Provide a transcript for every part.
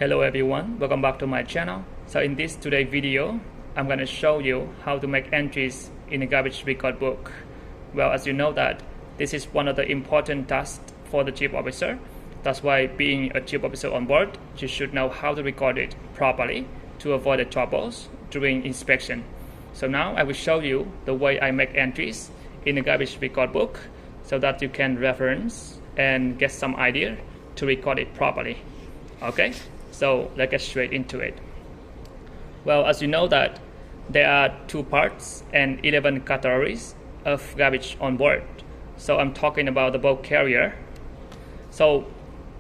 Hello everyone, welcome back to my channel. So in this today video, I'm going to show you how to make entries in a garbage record book. Well, as you know that this is one of the important tasks for the chief officer. That's why being a chief officer on board, you should know how to record it properly to avoid the troubles during inspection. So now I will show you the way I make entries in a garbage record book so that you can reference and get some idea to record it properly. Okay, so let's get straight into it. Well, as you know that there are 2 parts and 11 categories of garbage on board. So I'm talking about the bulk carrier. So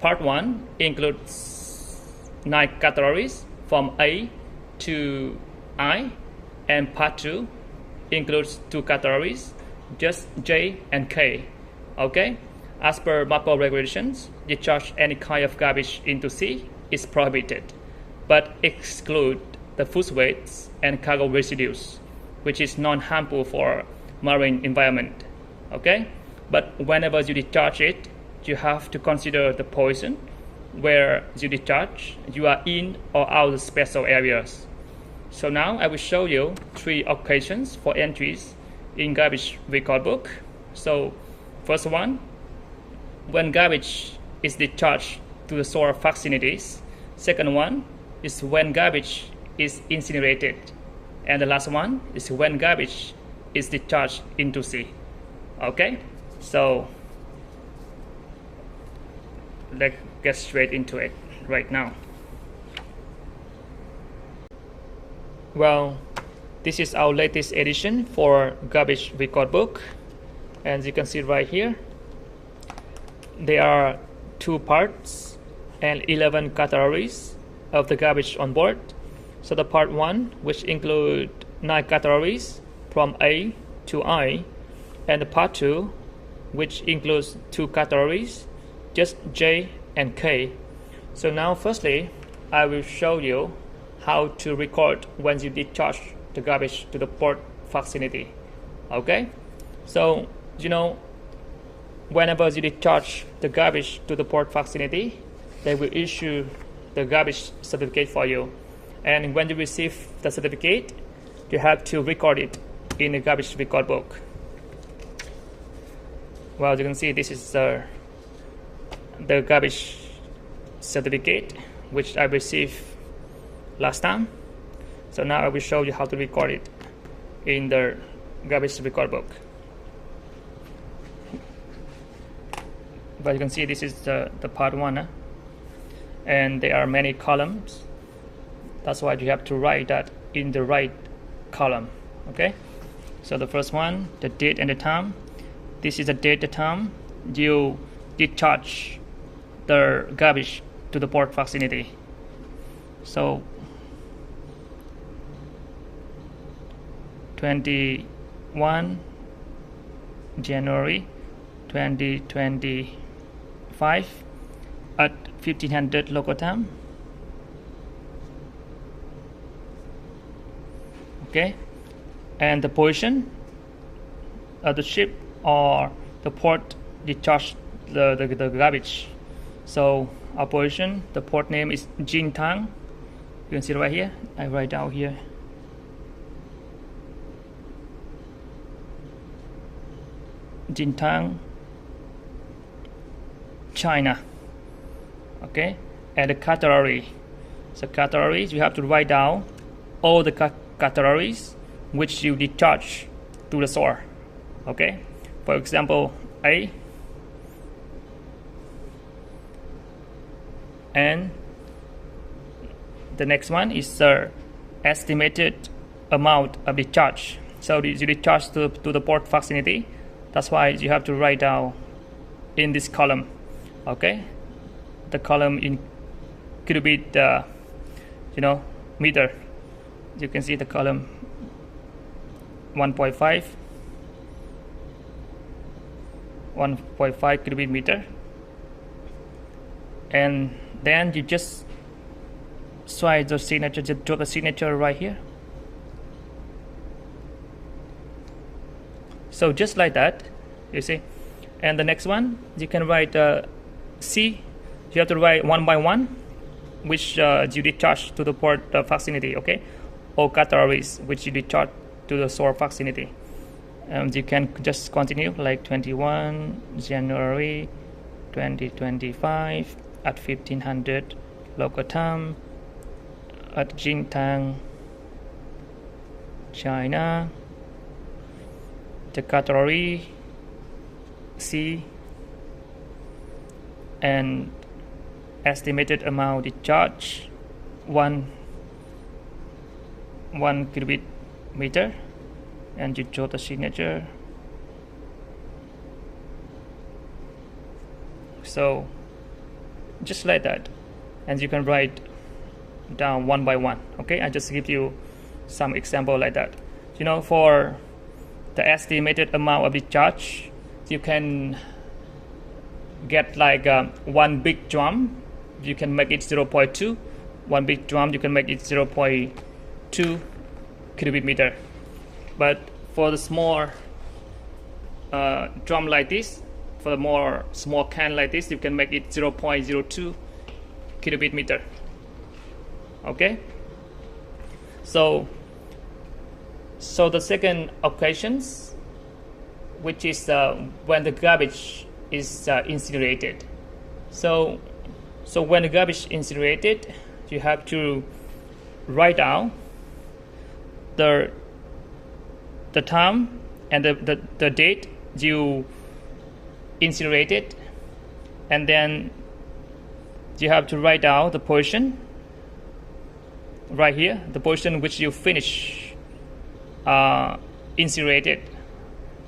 part 1 includes 9 categories from A to I, and part 2 includes 2 categories, just J and K. Okay, as per MAPO regulations, discharge any kind of garbage into sea is prohibited, but exclude the food waste and cargo residues, which is non-harmful for marine environment. Okay, but whenever you discharge it, you have to consider the poison where you discharge, you are in or out of special areas. So now I will show you 3 occasions for entries in garbage record book. So first one, when garbage is discharged to the soil facilities. Second one is when garbage is incinerated. And the last one is when garbage is discharged into sea. Okay, so let's get straight into it right now. Well, this is our latest edition for garbage record book. As you can see right here, there are 2 parts and 11 categories of the garbage on board. So the part 1, which include 9 categories from A to I, and the part 2, which includes 2 categories, just J and K. So now firstly, I will show you how to record when you discharge the garbage to the port facility. Okay, so whenever you discharge the garbage to the port facility, they will issue the garbage certificate for you. And when you receive the certificate, you have to record it in the garbage record book. Well, you can see this is the garbage certificate which I received last time. So now I will show you how to record it in the garbage record book. But you can see this is the part 1, and there are many columns. That's why you have to write that in the right column. Okay, so the first one, the date and the time. This is the date, the time you discharge the garbage to the port facility. So 21 January 2025 at 1500 local time. Okay, and the position of the ship or the port discharge the garbage. So our position, the port name is Jintang. You can see it right here. I write down here. Jintang, China. Okay, and the category. So categories, you have to write down all the categories which you discharge to the shore. Okay, for example, A, and the next one is the estimated amount of discharge. So you discharge to the port facility. That's why you have to write down in this column. Okay, the column in cubic meter. You can see the column 1.5 cubic meter, and then you just swipe the signature, just draw the signature right here. So just like that, you see. And the next one, you can write C. You have to write one by one. which you discharge to the port vicinity, okay, or categories which you discharge to the source vicinity. You can just continue like 21 January 2025 at 1500 local time at Jintang, China. The category C and estimated amount discharge 1 cubic meter, and you draw the signature. So just like that, and you can write down one by one. Okay, I just give you some example like that. You know, for the estimated amount of discharge, you can get like one big drum, you can make it 0.2. One big drum, you can make it 0.2 cubic meter. But for the small drum like this, for the more small can like this, you can make it 0.02 cubic meter. Okay. So the second occasions, which is when the garbage is incinerated. So when the garbage is incinerated, you have to write down the time and the date you incinerated, and then you have to write down the portion right here, the portion which you finish incinerated.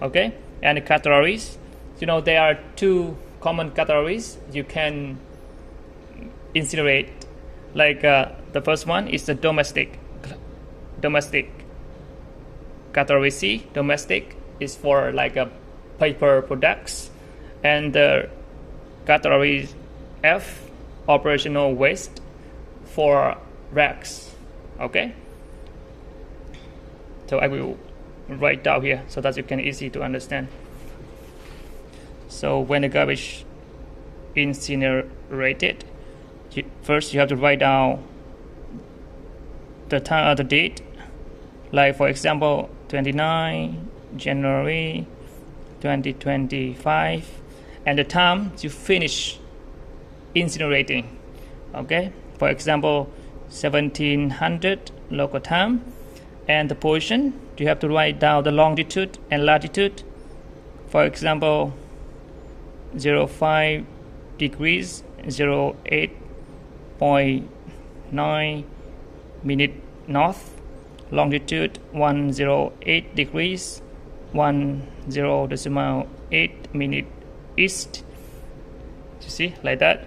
Okay, and the categories, you know, there are two common categories you can incinerate. Like the first one is the domestic category C. Domestic is for like a paper products, and the category F, operational waste, for racks. Okay, so I will write down here so that you can easy to understand. So when the garbage incinerated, first you have to write down the time, the date, like for example 29 January 2025, and the time you finish incinerating. Okay, for example 1700 local time, and the portion you have to write down the longitude and latitude. For example 05 degrees 08.9 minute north, longitude 108 degrees 10.8 minute east. You see, like that.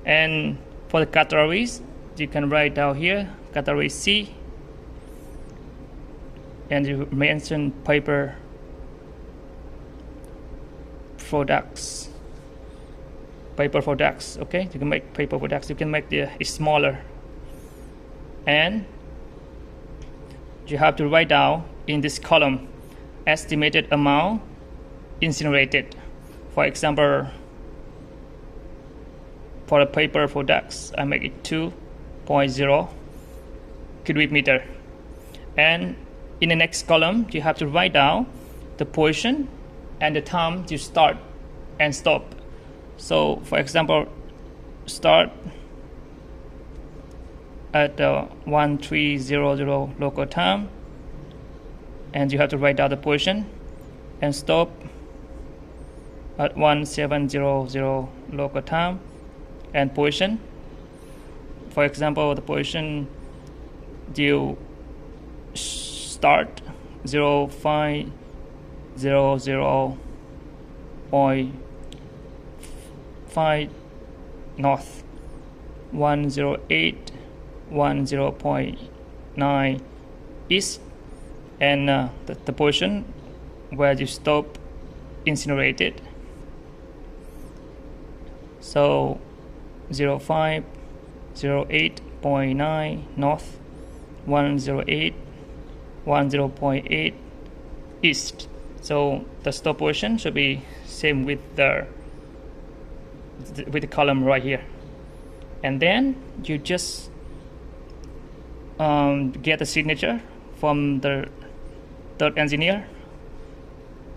And for the categories, you can write down here category C, and you mention paper products. Okay, you can make paper products. You can make it smaller, and you have to write down in this column estimated amount incinerated. For example, for the paper products, I make it 2.0 cubic meter. And in the next column, you have to write down the portion and the time you start and stop. So for example, start at 1300 local time, and you have to write down the portion, and stop at 1700 local time and portion. For example, the portion you start 0500.5 north, 10.9 east, and the portion where you stop incinerated. So 0508.9 north, 10.8 east. So the stop portion should be same with the column right here. and then you just get a signature from the third engineer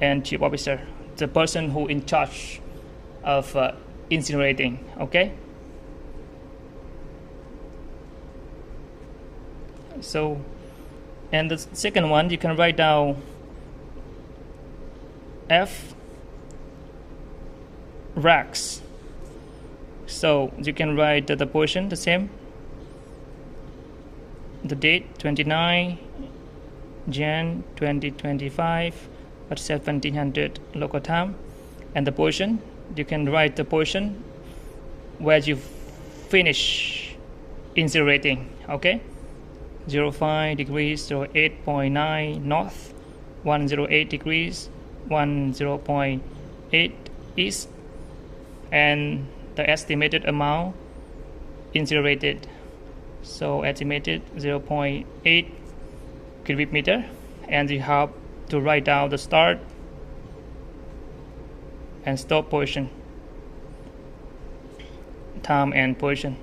and chief officer, the person who in charge of incinerating. Okay, so, and the second one, you can write down F racks. So you can write the portion the same, the date 29 Jan 2025 at 1700 local time, and the portion, you can write the portion where you finish incinerating. Okay, 05 degrees 08.9 north, 108 degrees 10.8 east, and the estimated amount incinerated. So estimated 0.8 cubic meter, and you have to write down the start and stop portion, time and portion,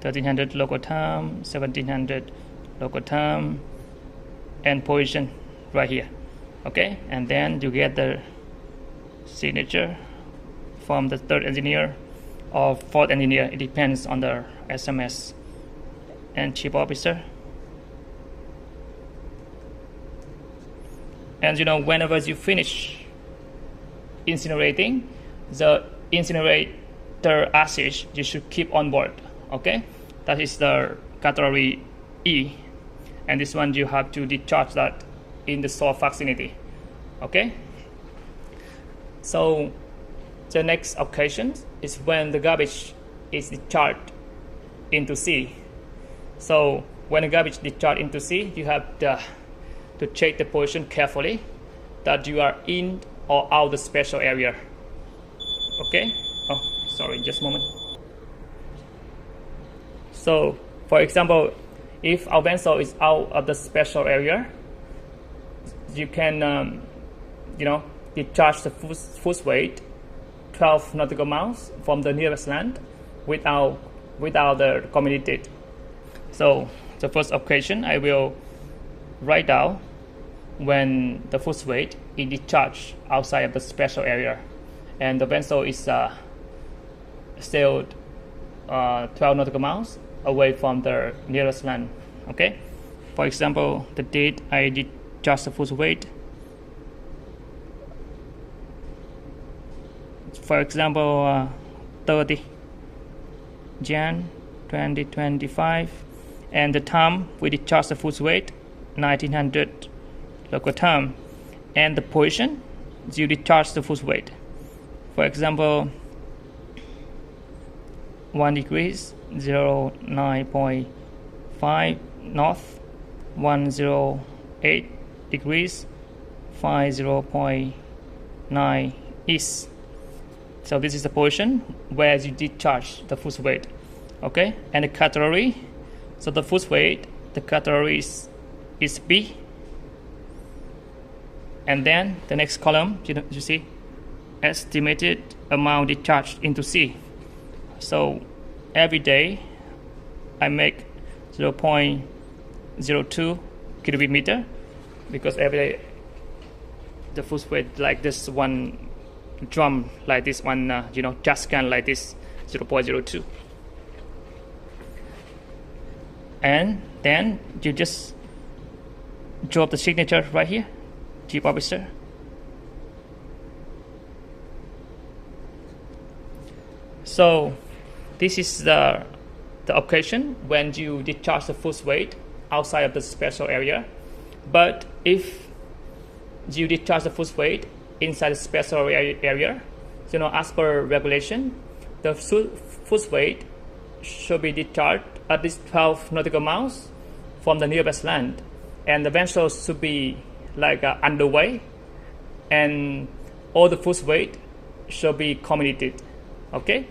1300 local time, 1700 local time, and portion right here. Okay, and then you get the signature from the third engineer or fourth engineer. It depends on the SMS and chief officer. And you know, whenever you finish incinerating, the incinerator ashes you should keep on board. Okay, that is the category E, and this one you have to discharge that in the salt vicinity. Okay, so the next occasion is when the garbage is discharged into sea. So when the garbage discharged into sea, you have to check the portion carefully that you are in or out the special area. Okay, oh sorry, just a moment. So for example, if our vessel is out of the special area, you can discharge the food weight 12 nautical miles from the nearest land without the community. So the first occasion, I will write down when the food weight is discharged outside of the special area, and the vessel is sailed 12 nautical miles away from the nearest land. Okay, for example, the date I discharge the food weight, for example 30 Jan 2025, and the time we discharge the food weight 1900 local time, and the position you discharge the food weight, for example 1 degrees 09.5 north, 108 degrees 50.9 east. So this is the portion where you discharge the food weight. Okay, and the category, so the food weight, the category is B, and then the next column, you see, estimated amount discharged into C. So every day I make 0.02 cubic meter, because every day the food weight like this one drum, like this one just can like this 0.02, and then you just drop the signature right here, chief officer. So this is the occasion when you discharge the food weight outside of the special area. But if you discharge the food weight inside the special area, as per regulation, the food weight should be discharged at least 12 nautical miles from the nearest land, and the vessel should be like underway, and all the food weight should be communicated. Okay,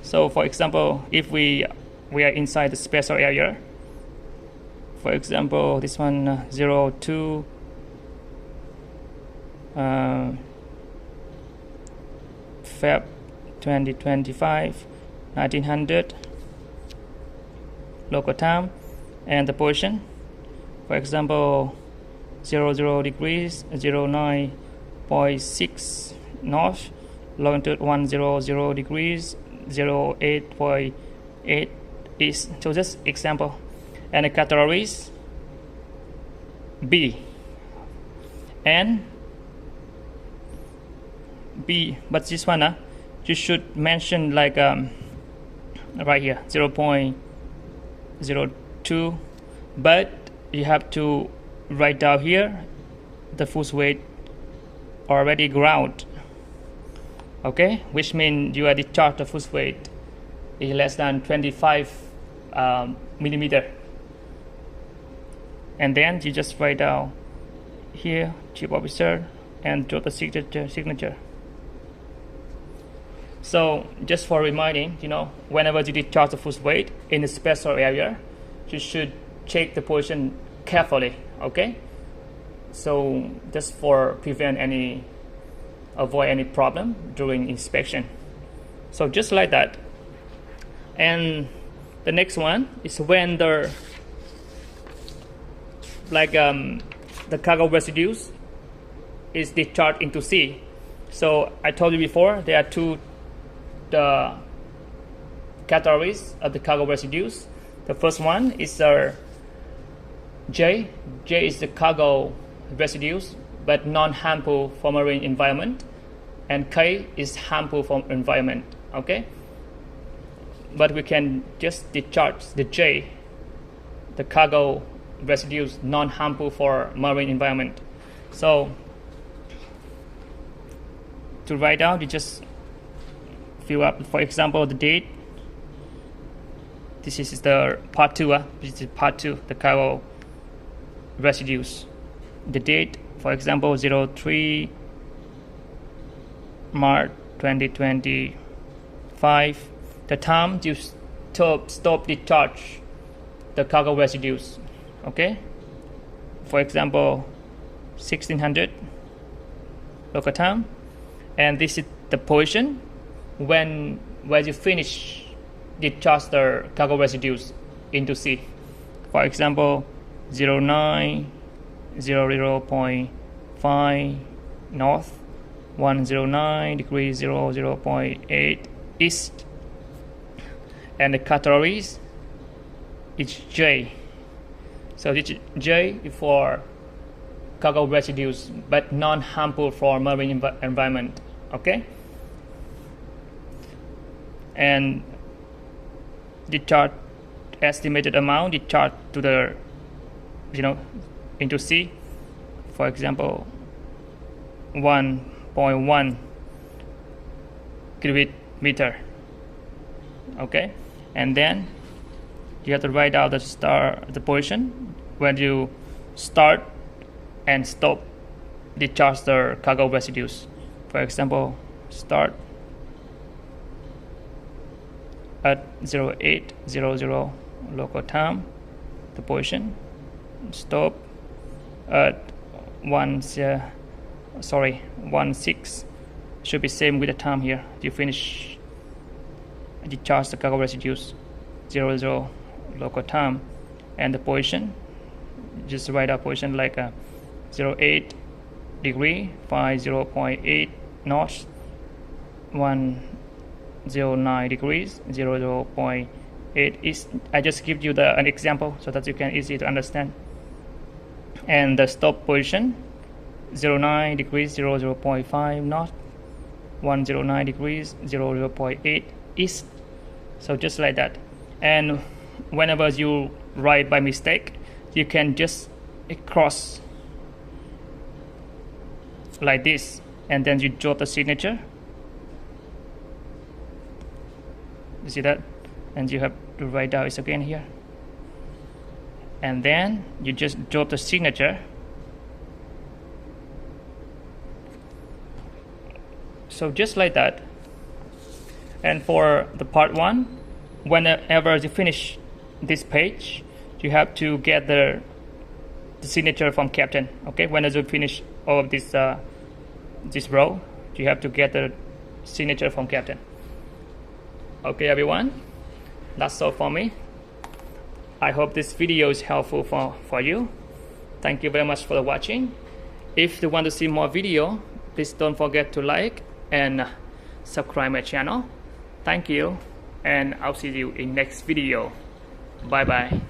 so for example, if we are inside the special area, for example this one 02 Feb 2025 1900 local time, and the position, for example, 00 degrees, 09.6 north, longitude 100 degrees, 08.8 east. So just example. And the categories B and B, but this one you should mention like right here 0.02, but you have to write down here the force weight already ground, okay, which means you are discharged the force weight is less than 25 millimeter, and then you just write down here chief officer and drop the signature. So just for reminding, whenever you discharge the force weight in a special area, you should check the position carefully, okay? So just for avoid any problem during inspection. So just like that. And the next one is when the cargo residues is discharged into sea. So I told you before there are two categories of the cargo residues. The first one is J. J is the cargo residues but non-harmful for marine environment, and K is harmful for environment, okay? But we can just discharge the J, the cargo residues non-harmful for marine environment. So to write down, you just fill up, for example, the date. This is the part 2, this is part 2, the cargo residues. The date, for example, 03 March 2025. The time you stop discharge the cargo residues, okay? For example, 1600 local time, and this is the position when you finish discharge the cargo residues into sea. For example, 09.00.5 north, 109 degrees 00.8 east, and the categories is J. So this J is for cargo residues but non-harmful for marine environment, okay? And discharge estimated amount discharged to the into sea, for example 1.1 cubic meter, okay? And then you have to write out the position when you start and stop discharge the cargo residues. For example, start at 0800 local time, the position. Stop at 16, should be same with the time here. You finish discharge the cargo residues 00 local time, and the position, just write out position like 08 degree 50.8 north, 109 degrees 00.8 east. I just give you an example so that you can easy to understand. And the stop position 09 degrees 00.5 north, 109 degrees 00.8 east. So just like that. And whenever you write by mistake, you can just cross like this, and then you drop the signature. You see that? And you have to write down it again here, and then you just drop the signature. So just like that. And for the part 1, whenever you finish this page, you have to get the signature from captain, okay? Whenever you finish all of this row, you have to get the signature from captain. Okay everyone, that's all for me. I hope this video is helpful for you. Thank you very much for watching. If you want to see more video, please don't forget to like and subscribe my channel. Thank you, and I'll see you in next video. Bye bye.